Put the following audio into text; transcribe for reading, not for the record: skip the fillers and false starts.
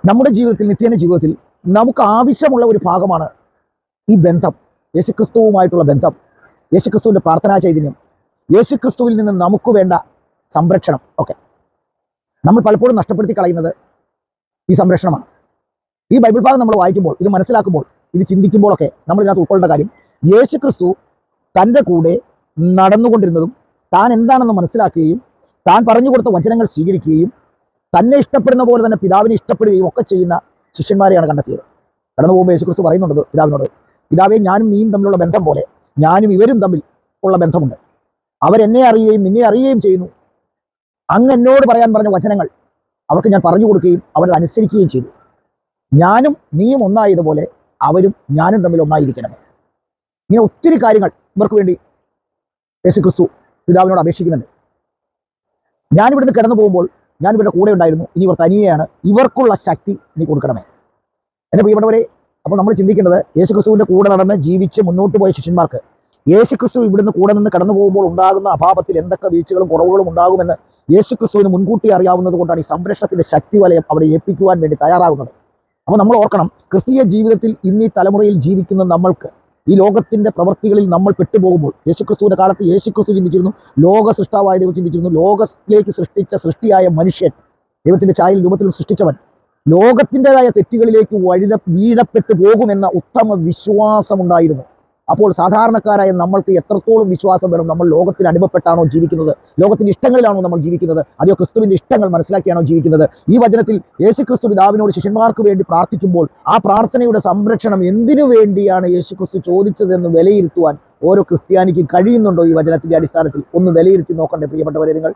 നമ്മുടെ ജീവിതത്തിൽ, നിത്യേന ജീവിതത്തിൽ നമുക്ക് ആവശ്യമുള്ള ഒരു ഭാഗമാണ് ഈ ബന്ധം, യേശുക്രിസ്തുവുമായിട്ടുള്ള ബന്ധം, യേശുക്രിസ്തുവിൻ്റെ പ്രാർത്ഥനാ ചൈതന്യം, യേശുക്രിസ്തുവിൽ നിന്ന് നമുക്ക് വേണ്ട സംരക്ഷണം ഒക്കെ നമ്മൾ പലപ്പോഴും നഷ്ടപ്പെടുത്തി കളയുന്നത് ഈ സംരക്ഷണമാണ്. ഈ ബൈബിൾ ഭാഗം നമ്മൾ വായിക്കുമ്പോൾ, ഇത് മനസ്സിലാക്കുമ്പോൾ, ഇത് ചിന്തിക്കുമ്പോഴൊക്കെ നമ്മൾ ഇതിനകത്ത് ഉൾക്കൊള്ളേണ്ട കാര്യം, യേശുക്രിസ്തു തൻ്റെ കൂടെ നടന്നുകൊണ്ടിരുന്നതും താൻ എന്താണെന്ന് മനസ്സിലാക്കുകയും താൻ പറഞ്ഞു കൊടുത്ത വചനങ്ങൾ സ്വീകരിക്കുകയും തന്നെ ഇഷ്ടപ്പെടുന്ന പോലെ തന്നെ പിതാവിനെ ഇഷ്ടപ്പെടുകയും ഒക്കെ ചെയ്യുന്ന ശിഷ്യന്മാരെയാണ് കണ്ടെത്തിയത്. കടന്നു പോകുമ്പോൾ യേശുക്രിസ്തു പറയുന്നുണ്ട് പിതാവിനോട്, പിതാവേ, ഞാനും നീയും തമ്മിലുള്ള ബന്ധം പോലെ ഞാനും ഇവരും തമ്മിൽ ഉള്ള ബന്ധമുണ്ട്. അവരെന്നെ അറിയുകയും നിന്നെ അറിയുകയും ചെയ്യുന്നു. അങ്ങ് എന്നോട് പറയാൻ പറഞ്ഞ വചനങ്ങൾ അവർക്ക് ഞാൻ പറഞ്ഞു കൊടുക്കുകയും അവരത് അനുസരിക്കുകയും ചെയ്തു. ഞാനും നീയും ഒന്നായതുപോലെ അവരും ഞാനും തമ്മിൽ ഒന്നായിരിക്കണമേ. ഇങ്ങനെ ഒത്തിരി കാര്യങ്ങൾ ഇവർക്ക് വേണ്ടി യേശുക്രിസ്തു പിതാവിനോട് അപേക്ഷിക്കുന്നുണ്ട്. ഞാനിവിടുന്ന് കിടന്നു പോകുമ്പോൾ ഞാൻ ഇവരുടെ കൂടെ ഉണ്ടായിരുന്നു, ഇനി ഇവർ തനിയെയാണ്, ഇവർക്കുള്ള ശക്തി നീ കൊടുക്കണമേ. എൻ്റെ പ്രിയപ്പെട്ടവരെ, അപ്പോൾ നമ്മൾ ചിന്തിക്കേണ്ടത്, യേശുക്രിസ്തുവിൻ്റെ കൂടെ നടന്ന് ജീവിച്ച് മുന്നോട്ട് പോയ ശിഷ്യന്മാർക്ക് യേശുക്രിസ്തു ഇവിടുന്ന് കൂടെ നിന്ന് കടന്നു പോകുമ്പോൾ ഉണ്ടാകുന്ന അഭാവത്തിൽ എന്തൊക്കെ വീഴ്ചകളും കുറവുകളും ഉണ്ടാകുമെന്ന് യേശുക്രിസ്തുവിന് മുൻകൂട്ടി അറിയാവുന്നത് കൊണ്ടാണ് ഈ സംരക്ഷണത്തിൻ്റെ ശക്തി വലയം അവിടെ ഏൽപ്പിക്കുവാൻ വേണ്ടി തയ്യാറാകുന്നത്. അപ്പോൾ നമ്മൾ ഓർക്കണം, ക്രിസ്തീയ ജീവിതത്തിൽ ഇന്ന് ഈ തലമുറയിൽ ജീവിക്കുന്ന നമ്മൾക്ക് ഈ ലോകത്തിൻ്റെ പ്രവൃത്തികളിൽ നമ്മൾ പെട്ടുപോകുമ്പോൾ, യേശുക്രിസ്തുവിൻ്റെ കാലത്ത് യേശുക്രിസ്തു ചിന്തിച്ചിരുന്നു, ലോക സൃഷ്ടാവായ ദൈവം ചിന്തിച്ചിരുന്നു, ലോകത്തിലേക്ക് സൃഷ്ടിച്ച സൃഷ്ടിയായ മനുഷ്യൻ, ദൈവത്തിൻ്റെ ഛായയിൽ രൂപത്തിലും സൃഷ്ടിച്ചവൻ ലോകത്തിൻ്റെതായ തെറ്റുകളിലേക്ക് വീഴപ്പെട്ടു പോകുമെന്ന ഉത്തമ വിശ്വാസമുണ്ടായിരുന്നു. അപ്പോൾ സാധാരണക്കാരായ നമ്മൾക്ക് എത്രത്തോളം വിശ്വാസം വേണം? നമ്മൾ ലോകത്തിന് അടിമപ്പെട്ടാണോ ജീവിക്കുന്നത്? ലോകത്തിൻ്റെ ഇഷ്ടങ്ങളിലാണോ നമ്മൾ ജീവിക്കുന്നത്? അതെയോ ക്രിസ്തുവിൻ്റെ ഇഷ്ടങ്ങൾ മനസ്സിലാക്കിയാണോ ജീവിക്കുന്നത്? ഈ വചനത്തിൽ യേശുക്രിസ്തു പിതാവിനോട് ശിഷ്യന്മാർക്ക് വേണ്ടി പ്രാർത്ഥിക്കുമ്പോൾ ആ പ്രാർത്ഥനയുടെ സംരക്ഷണം എന്തിനു വേണ്ടിയാണ് യേശുക്രിസ്തു ചോദിച്ചതെന്ന് വിലയിരുത്തുവാൻ ഓരോ ക്രിസ്ത്യാനിക്കും കഴിയുന്നുണ്ടോ? ഈ വചനത്തിൻ്റെ അടിസ്ഥാനത്തിൽ ഒന്ന് വിലയിരുത്തി നോക്കണ്ടേ പ്രിയപ്പെട്ടവരെ നിങ്ങൾ?